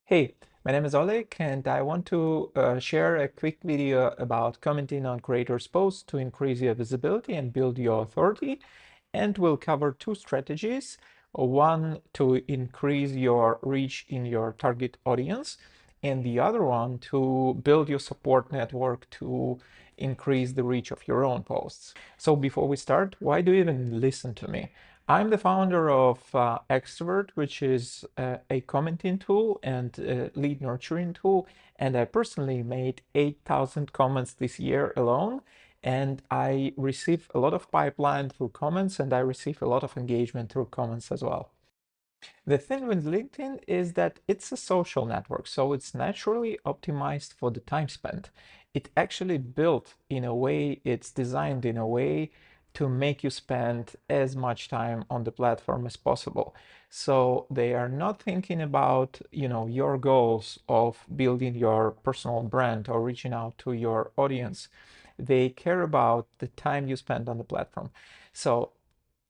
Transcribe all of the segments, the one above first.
Hey, my name is Oleg, and I want to share a quick video about commenting on creators' posts to increase your visibility and build your authority. And we'll cover two strategies. One to increase your reach in your target audience, and the other one to build your support network to increase the reach of your own posts. So before we start, why do you even listen to me? I'm the founder of Extrovert, which is a commenting tool and a lead nurturing tool. And I personally made 8,000 comments this year alone. And I receive a lot of pipeline through comments, and I receive a lot of engagement through comments as well. The thing with LinkedIn is that it's a social network, so it's naturally optimized for the time spent. It actually built in a way, it's designed in a way to make you spend as much time on the platform as possible. So they are not thinking about, your goals of building your personal brand or reaching out to your audience. They care about the time you spend on the platform. So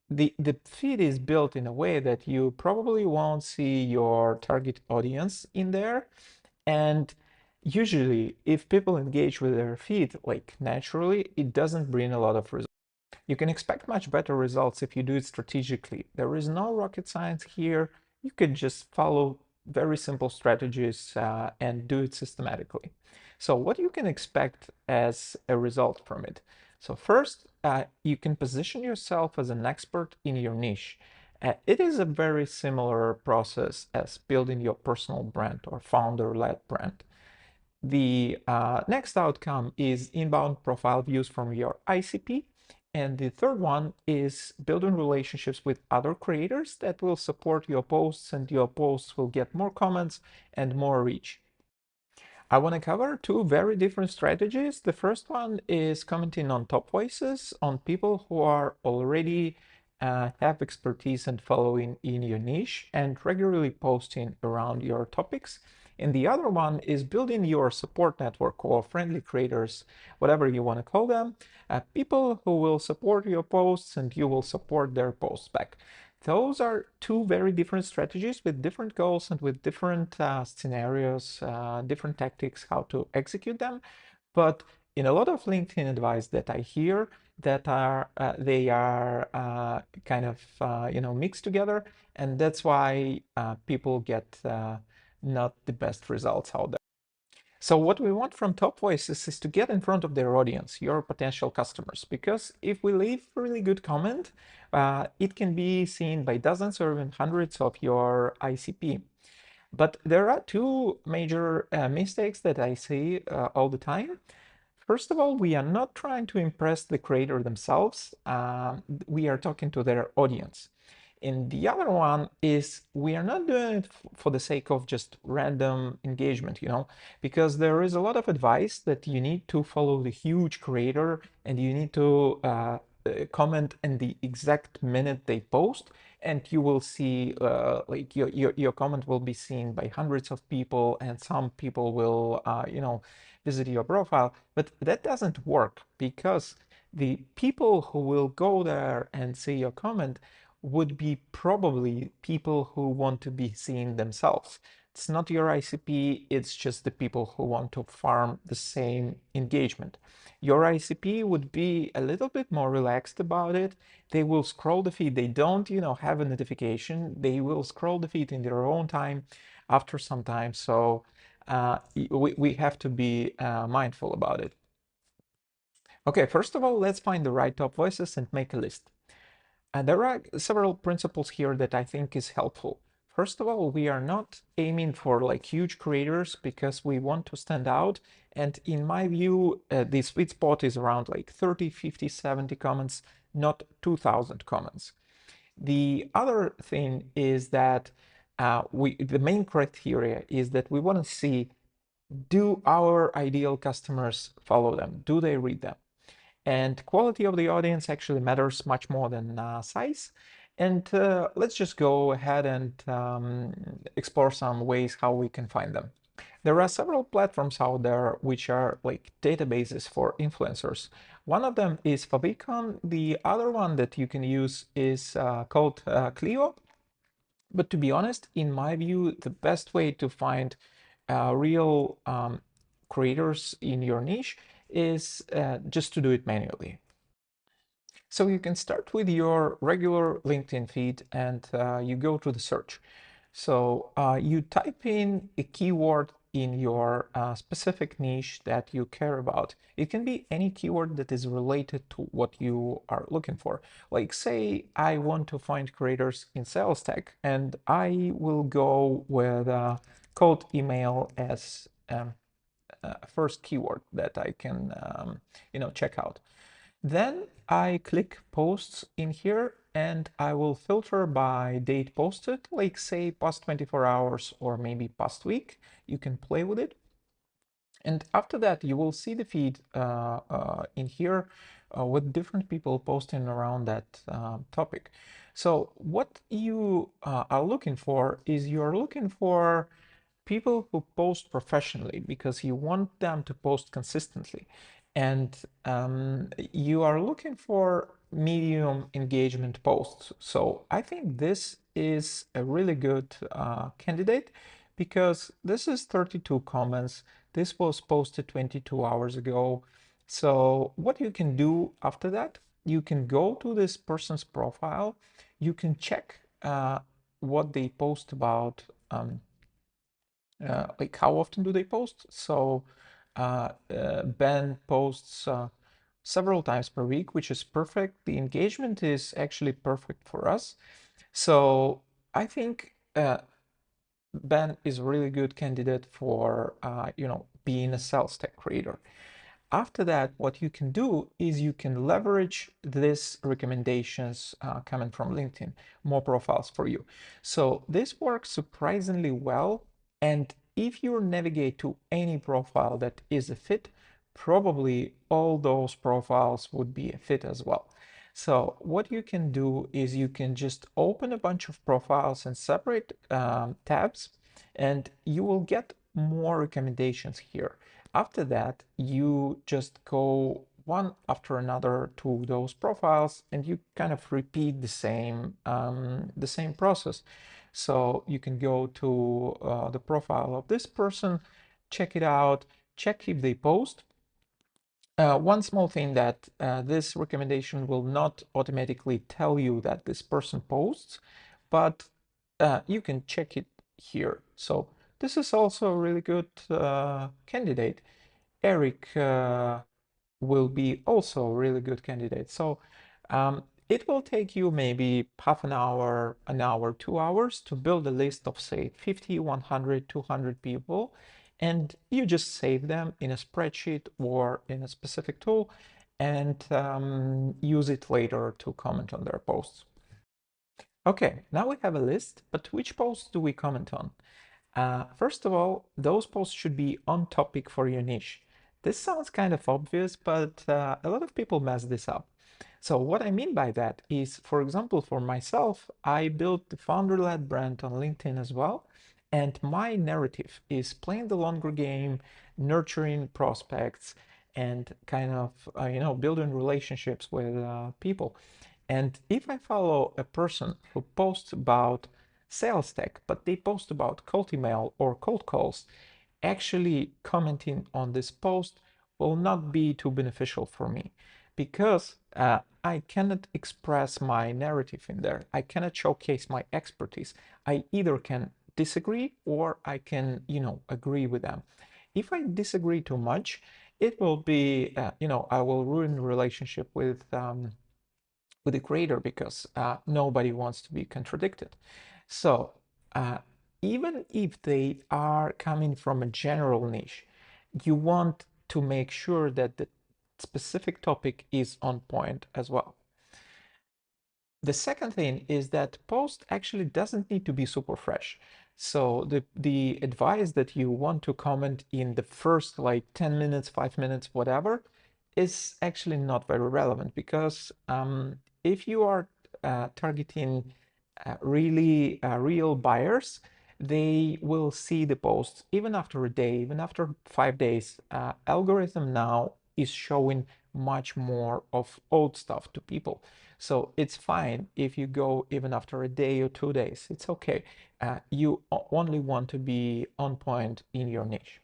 the feed is built in a way that you probably won't see your target audience in there. And usually, if people engage with their feed, like naturally, it doesn't bring a lot of results. You can expect much better results if you do it strategically. There is no rocket science here. You can just follow very simple strategies and do it systematically. So what you can expect as a result from it? So first, you can position yourself as an expert in your niche. It is a very similar process as building your personal brand or founder-led brand. The next outcome is inbound profile views from your ICP. And the third one is building relationships with other creators that will support your posts, and your posts will get more comments and more reach. I want to cover two very different strategies. The first one is commenting on top voices, on people who are already have expertise and following in your niche and regularly posting around your topics. And the other one is building your support network or friendly creators, whatever you want to call them, people who will support your posts and you will support their posts back. Those are two very different strategies with different goals and with different scenarios, different tactics, how to execute them. But in a lot of LinkedIn advice that I hear, that are they are kind of mixed together, and that's why people get not the best results out there. So what we want from top voices is to get in front of their audience, your potential customers, because if we leave a really good comment, it can be seen by dozens or even hundreds of your ICP. But there are two major mistakes that I see all the time. First of all, we are not trying to impress the creator themselves. We are talking to their audience. And the other one is we are not doing it for the sake of just random engagement, because there is a lot of advice that you need to follow the huge creator and you need to comment in the exact minute they post, and you will see like your comment will be seen by hundreds of people, and some people will visit your profile. But that doesn't work, because the people who will go there and see your comment would be probably people who want to be seen themselves. It's not your ICP, it's just the people who want to farm the same engagement. Your ICP would be a little bit more relaxed about it. They will scroll the feed. They don't, have a notification. They will scroll the feed in their own time after some time. So we have to be mindful about it. Okay, first of all, let's find the right top voices and make a list. There are several principles here that I think is helpful. First of all, we are not aiming for like huge creators because we want to stand out. And in my view, the sweet spot is around like 30, 50, 70 comments, not 2000 comments. The other thing is that the main criteria is that we want to see, do our ideal customers follow them? Do they read them? And quality of the audience actually matters much more than size. And let's just go ahead and explore some ways how we can find them. There are several platforms out there which are like databases for influencers. One of them is Favicon. The other one that you can use is called Clio. But to be honest, in my view, the best way to find real creators in your niche is just to do it manually. So you can start with your regular LinkedIn feed and you go to the search. So you type in a keyword in your specific niche that you care about. It can be any keyword that is related to what you are looking for. Like say I want to find creators in sales tech, and I will go with cold email as a first keyword that I can check out. Then I click posts in here and I will filter by date posted, like say past 24 hours or maybe past week. You can play with it. And after that, you will see the feed in here with different people posting around that topic. So what you are looking for is you're looking for people who post professionally because you want them to post consistently. And you are looking for medium engagement posts. So I think this is a really good candidate because this is 32 comments. This was posted 22 hours ago. So what you can do after that, you can go to this person's profile. You can check what they post about, like how often do they post. So Ben posts several times per week, which is perfect. The engagement is actually perfect for us. So I think Ben is a really good candidate for being a sales tech creator. After that, what you can do is you can leverage these recommendations coming from LinkedIn, more profiles for you. So this works surprisingly well. And if you navigate to any profile that is a fit, probably all those profiles would be a fit as well. So what you can do is you can just open a bunch of profiles and separate tabs, and you will get more recommendations here. After that, you just go one after another to those profiles, and you kind of repeat the same process. So you can go to the profile of this person, check it out, check if they post. One small thing that this recommendation will not automatically tell you that this person posts, but you can check it here. So this is also a really good candidate. Eric will be also a really good candidate. So it will take you maybe half an hour, 2 hours to build a list of say 50, 100, 200 people. And you just save them in a spreadsheet or in a specific tool and use it later to comment on their posts. Okay, now we have a list, but which posts do we comment on? First of all, those posts should be on topic for your niche. This sounds kind of obvious, but a lot of people mess this up. So what I mean by that is, for example, for myself, I built the founder-led brand on LinkedIn as well. And my narrative is playing the longer game, nurturing prospects, and kind of, building relationships with people. And if I follow a person who posts about sales tech, but they post about cold email or cold calls, actually commenting on this post will not be too beneficial for me because I cannot express my narrative in there. I cannot showcase my expertise. I either can disagree or I can, agree with them. If I disagree too much, it will be, I will ruin the relationship with the creator because nobody wants to be contradicted. So uh, even if they are coming from a general niche, you want to make sure that the specific topic is on point as well. The second thing is that post actually doesn't need to be super fresh. So the advice that you want to comment in the first like 10 minutes, 5 minutes, whatever, is actually not very relevant because if you are targeting really real buyers, they will see the post even after a day, even after 5 days. Algorithm now is showing much more of old stuff to people. So it's fine if you go even after a day or 2 days. It's okay. You only want to be on point in your niche.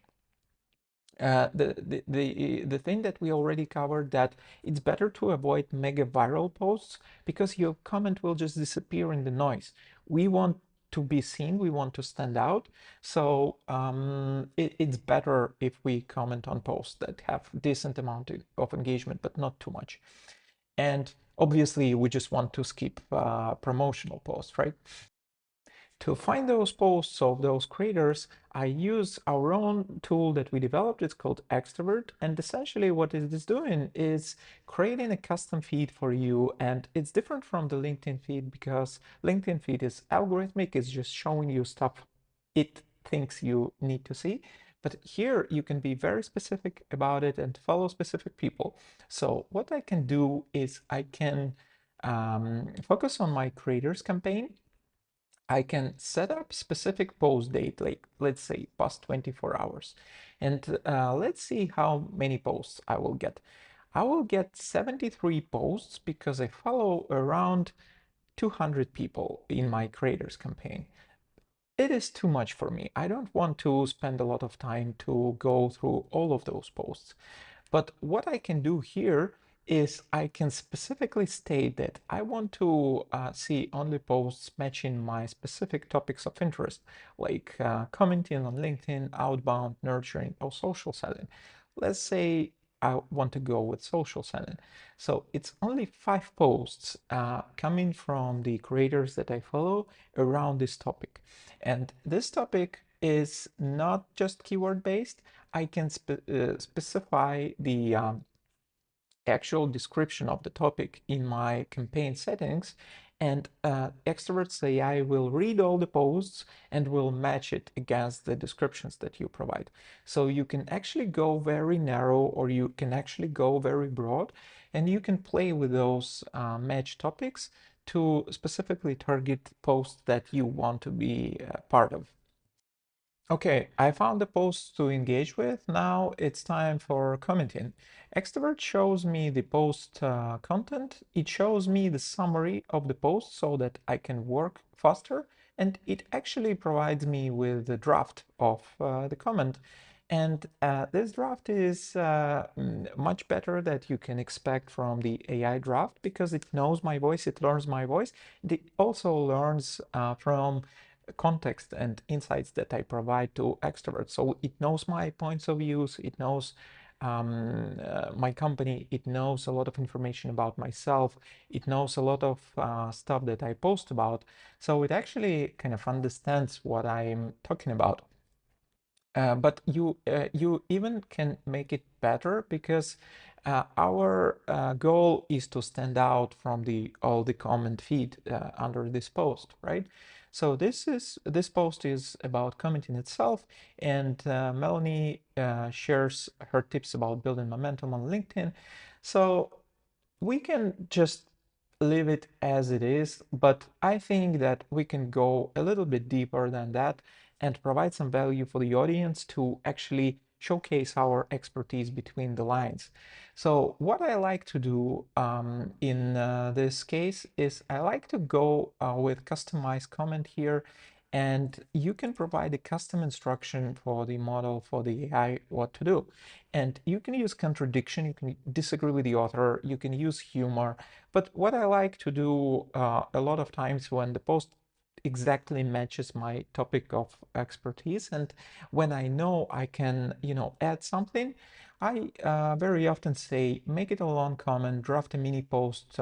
The thing that we already covered, that it's better to avoid mega viral posts because your comment will just disappear in the noise. We want to be seen, we want to stand out. So it's better if we comment on posts that have decent amount of engagement, but not too much. And obviously, we just want to skip promotional posts, right? To find those posts of those creators, I use our own tool that we developed. It's called Extrovert. And essentially what it is doing is creating a custom feed for you. And it's different from the LinkedIn feed because LinkedIn feed is algorithmic. It's just showing you stuff it thinks you need to see. But here you can be very specific about it and follow specific people. So what I can do is I can focus on my creators campaign. I can set up specific post date, like let's say past 24 hours. And let's see how many posts I will get. I will get 73 posts because I follow around 200 people in my creators campaign. It is too much for me. I don't want to spend a lot of time to go through all of those posts. But what I can do here is I can specifically state that I want to see only posts matching my specific topics of interest, like commenting on LinkedIn, outbound, nurturing, or social selling. Let's say I want to go with social selling. So it's only 5 posts coming from the creators that I follow around this topic. And this topic is not just keyword based. I can specify the actual description of the topic in my campaign settings, and Extrovert's AI will read all the posts and will match it against the descriptions that you provide. So you can actually go very narrow, or you can actually go very broad, and you can play with those match topics to specifically target posts that you want to be part of. Okay, I found the posts to engage with. Now it's time for commenting. Extrovert shows me the post content. It shows me the summary of the post so that I can work faster. And it actually provides me with the draft of the comment. And this draft is much better that you can expect from the AI draft because it knows my voice, it learns my voice. It also learns from context and insights that I provide to extroverts. So it knows my points of views, it knows my company, it knows a lot of information about myself, it knows a lot of stuff that I post about. So it actually kind of understands what I'm talking about. But you even can make it better because our goal is to stand out from all the comment feed under this post, right? So this post is about commenting itself, and Melanie shares her tips about building momentum on LinkedIn. So we can just leave it as it is, but I think that we can go a little bit deeper than that and provide some value for the audience to actually showcase our expertise between the lines. So what I like to do in this case is I like to go with customized comment here, and you can provide a custom instruction for the model, for the AI, what to do. And you can use contradiction, you can disagree with the author, you can use humor. But what I like to do a lot of times when the post exactly matches my topic of expertise, and when I know I can, add something, I very often say, make it a long comment, draft a mini post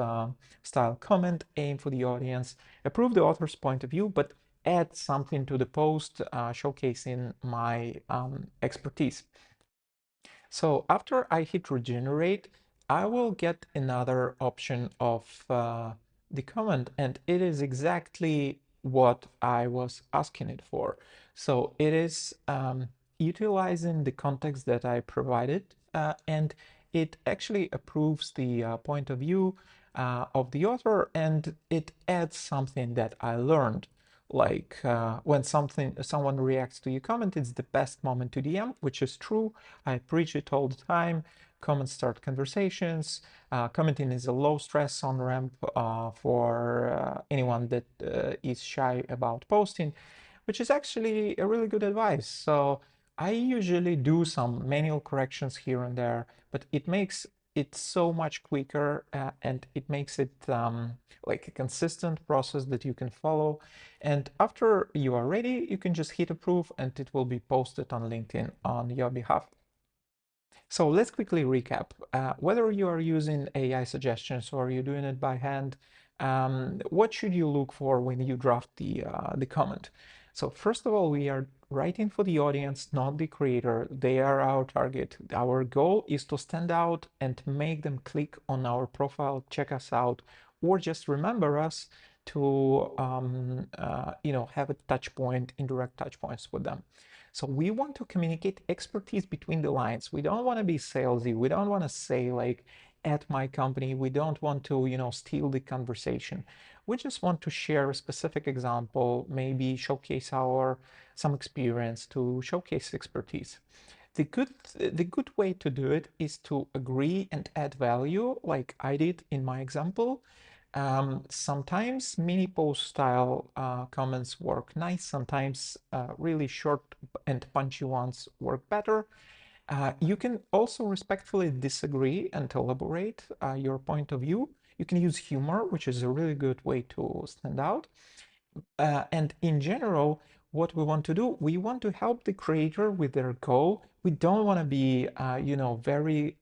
style comment, aim for the audience, approve the author's point of view, but add something to the post showcasing my expertise. So after I hit regenerate, I will get another option of the comment, and it is exactly what I was asking it for. So it is utilizing the context that I provided, and it actually approves the point of view of the author, and it adds something that I learned. Like when someone reacts to your comment, it's the best moment to DM, which is true. I preach it all the time. comments start conversations. Commenting is a low stress on ramp for anyone that is shy about posting, which is actually a really good advice. So I usually do some manual corrections here and there, but it makes it so much quicker, and it makes it like a consistent process that you can follow. And after you are ready, you can just hit approve and it will be posted on LinkedIn on your behalf. So let's quickly recap. Whether you are using AI suggestions or you're doing it by hand, what should you look for when you draft the comment? So first of all, we are writing for the audience, not the creator. They are our target. Our goal is to stand out and make them click on our profile, check us out, or just remember us to have a touch point, indirect touch points with them. So we want to communicate expertise between the lines. We don't want to be salesy. We don't want to say like, at my company. We don't want to, steal the conversation. We just want to share a specific example, maybe showcase some experience, to showcase expertise. The good way to do it is to agree and add value, like I did in my example. Sometimes mini post style comments work nice. Sometimes really short and punchy ones work better. You can also respectfully disagree and elaborate your point of view. You can use humor, which is a really good way to stand out. And in general, what we want to do, we want to help the creator with their goal. We don't want to be, very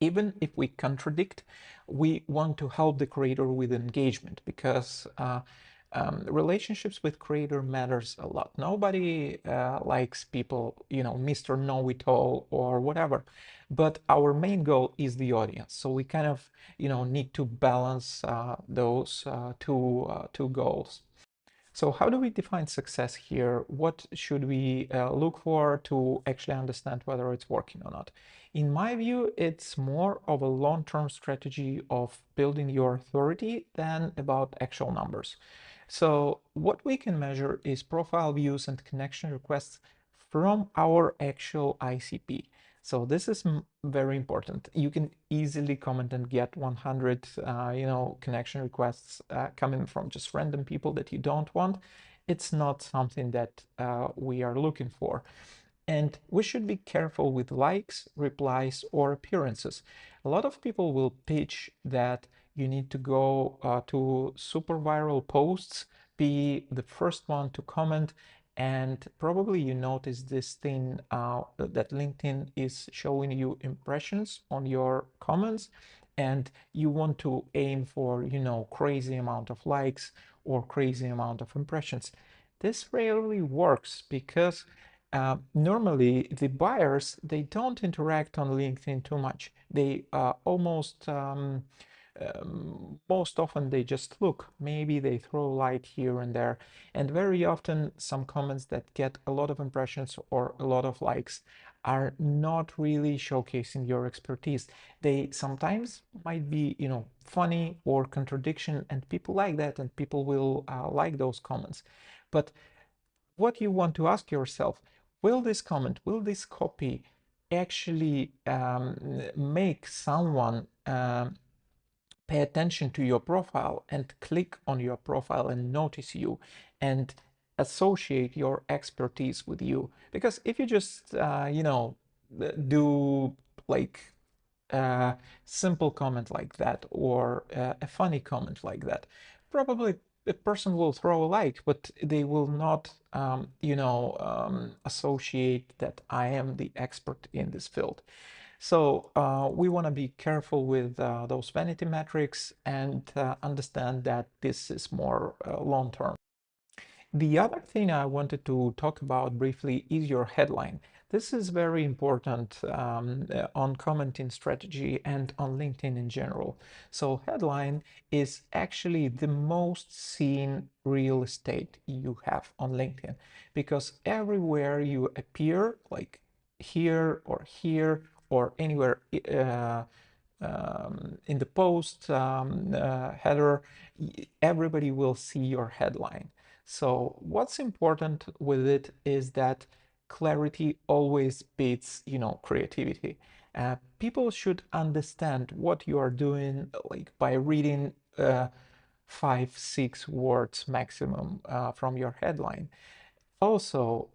even if we contradict, we want to help the creator with engagement, because relationships with creator matters a lot. Nobody likes people, Mr. Know-it-all or whatever. But our main goal is the audience. So we kind of, need to balance those two goals. So how do we define success here? What should we look for to actually understand whether it's working or not? In my view, it's more of a long-term strategy of building your authority than about actual numbers. So what we can measure is profile views and connection requests from our actual ICP. So this is very important. You can easily comment and get 100, connection requests coming from just random people that you don't want. It's not something that we are looking for. And we should be careful with likes, replies, or appearances. A lot of people will pitch that you need to go to super viral posts, be the first one to comment, and probably you notice this thing that LinkedIn is showing you impressions on your comments, and you want to aim for, crazy amount of likes or crazy amount of impressions. This rarely works because normally the buyers, they don't interact on LinkedIn too much. They most often they just look, maybe they throw a like here and there, and very often some comments that get a lot of impressions or a lot of likes are not really showcasing your expertise. They sometimes might be, funny or contradiction, and people like that, and people will like those comments. But what you want to ask yourself, will this comment, will this copy actually make someone pay attention to your profile and click on your profile and notice you and associate your expertise with you? Because if you just, do like a simple comment like that, or a funny comment like that, probably a person will throw a like, but they will not, associate that I am the expert in this field. So we want to be careful with those vanity metrics and understand that this is more long term. The other thing I wanted to talk about briefly is your headline. This is very important on commenting strategy and on LinkedIn in general. So headline is actually the most seen real estate you have on LinkedIn, because everywhere you appear, like here or anywhere in the post header, everybody will see your headline. So what's important with it is that clarity always beats, creativity. People should understand what you are doing, like by reading 5, 6 words maximum from your headline. Also,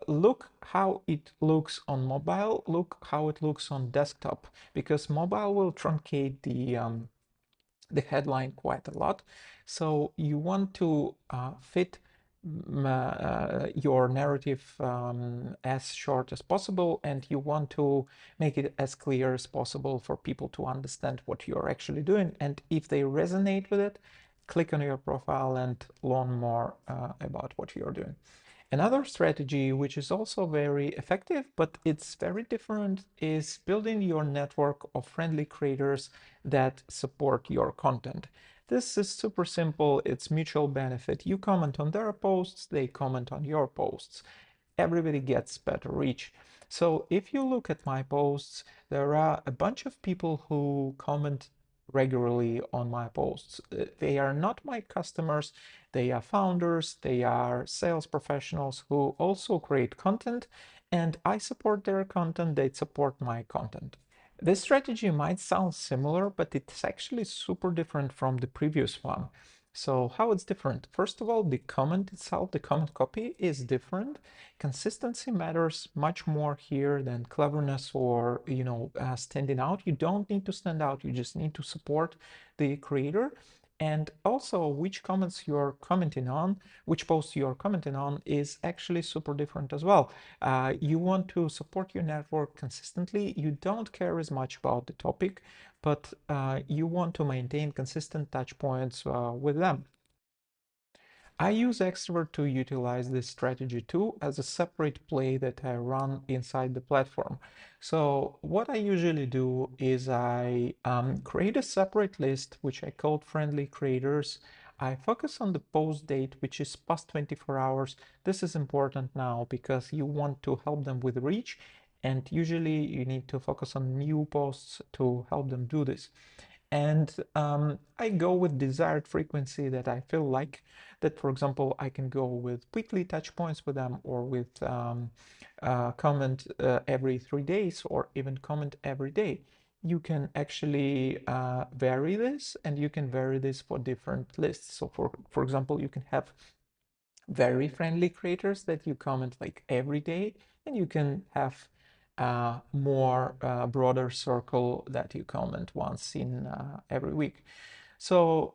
look how it looks on mobile, look how it looks on desktop, because mobile will truncate the headline quite a lot. So you want to fit your narrative as short as possible, and you want to make it as clear as possible for people to understand what you're actually doing. And if they resonate with it, click on your profile and learn more about what you're doing. Another strategy, which is also very effective, but it's very different, is building your network of friendly creators that support your content. This is super simple. It's mutual benefit. You comment on their posts, they comment on your posts. Everybody gets better reach. So if you look at my posts, there are a bunch of people who comment regularly on my posts. They are not my customers, they are founders, they are sales professionals who also create content, and I support their content, they support my content. This strategy might sound similar, but it's actually super different from the previous one. So how it's different? First of all, the comment itself, the comment copy is different. Consistency matters much more here than cleverness or, standing out. You don't need to stand out. You just need to support the creator. And also, which comments you're commenting on, which posts you're commenting on is actually super different as well. You want to support your network consistently. You don't care as much about the topic, but you want to maintain consistent touch points with them. I use Extrovert to utilize this strategy too as a separate play that I run inside the platform. So what I usually do is I create a separate list, which I called friendly creators. I focus on the post date, which is past 24 hours. This is important now because you want to help them with reach, and usually you need to focus on new posts to help them do this. And I go with desired frequency that I feel like that. For example, I can go with weekly touch points with them, or with comment every 3 days, or even comment every day. You can actually vary this, and you can vary this for different lists. So for example, you can have very friendly creators that you comment like every day, and you can have more broader circle that you comment once in every week. So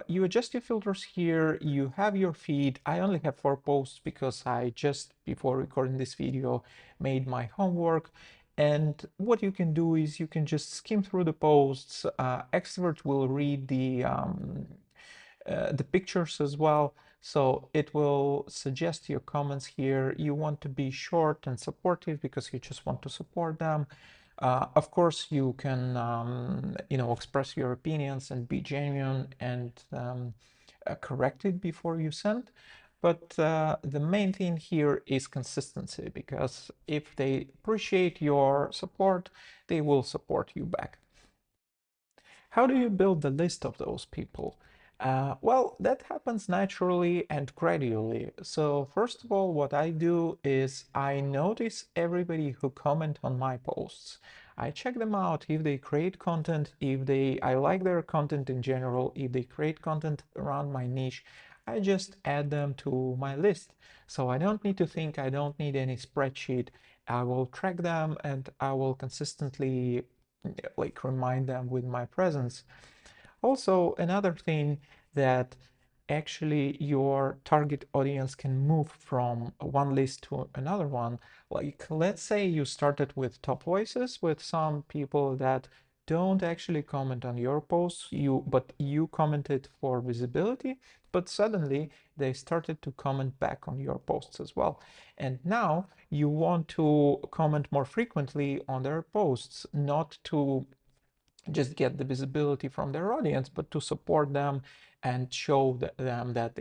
you adjust your filters here, you have your feed. I only have 4 posts because I just, before recording this video, made my homework. And what you can do is you can just skim through the posts. Extrovert will read the pictures as well. So it will suggest your comments here. You want to be short and supportive because you just want to support them. Of course, you can, express your opinions and be genuine and correct it before you send. But the main thing here is consistency, because if they appreciate your support, they will support you back. How do you build the list of those people? Well, that happens naturally and gradually. So first of all, what I do is I notice everybody who comment on my posts. I check them out if they create content, I like their content in general, if they create content around my niche, I just add them to my list. So I don't need to think, I don't need any spreadsheet. I will track them and I will consistently like remind them with my presence. Also, another thing that actually your target audience can move from one list to another one. Like, let's say you started with top voices, with some people that don't actually comment on your posts, but you commented for visibility, but suddenly they started to comment back on your posts as well. And now you want to comment more frequently on their posts, not to just get the visibility from their audience, but to support them and show them that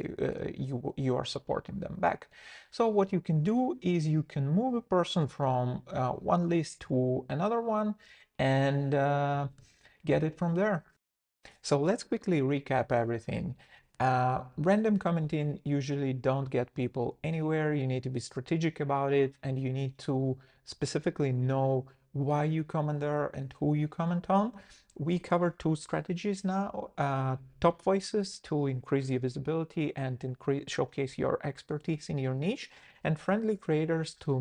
you are supporting them back. So what you can do is you can move a person from one list to another one and get it from there. So let's quickly recap everything. Random commenting usually don't get people anywhere. You need to be strategic about it, and you need to specifically know why you comment there and who you comment on. We cover two strategies now, top voices to increase the visibility and showcase your expertise in your niche, and friendly creators to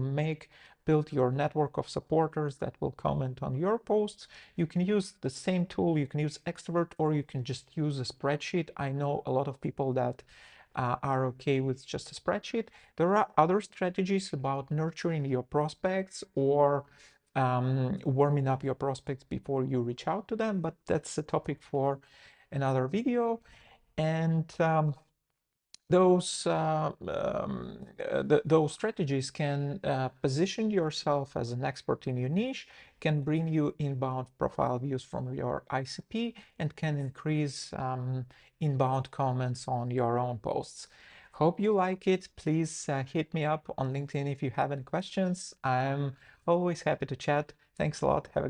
build your network of supporters that will comment on your posts. You can use the same tool, you can use Extrovert, or you can just use a spreadsheet. I know a lot of people that are okay with just a spreadsheet. There are other strategies about nurturing your prospects or warming up your prospects before you reach out to them, but that's a topic for another video. And those strategies can position yourself as an expert in your niche, can bring you inbound profile views from your ICP, and can increase inbound comments on your own posts. Hope you like it. Please hit me up on LinkedIn if you have any questions. I'm always happy to chat. Thanks a lot. Have a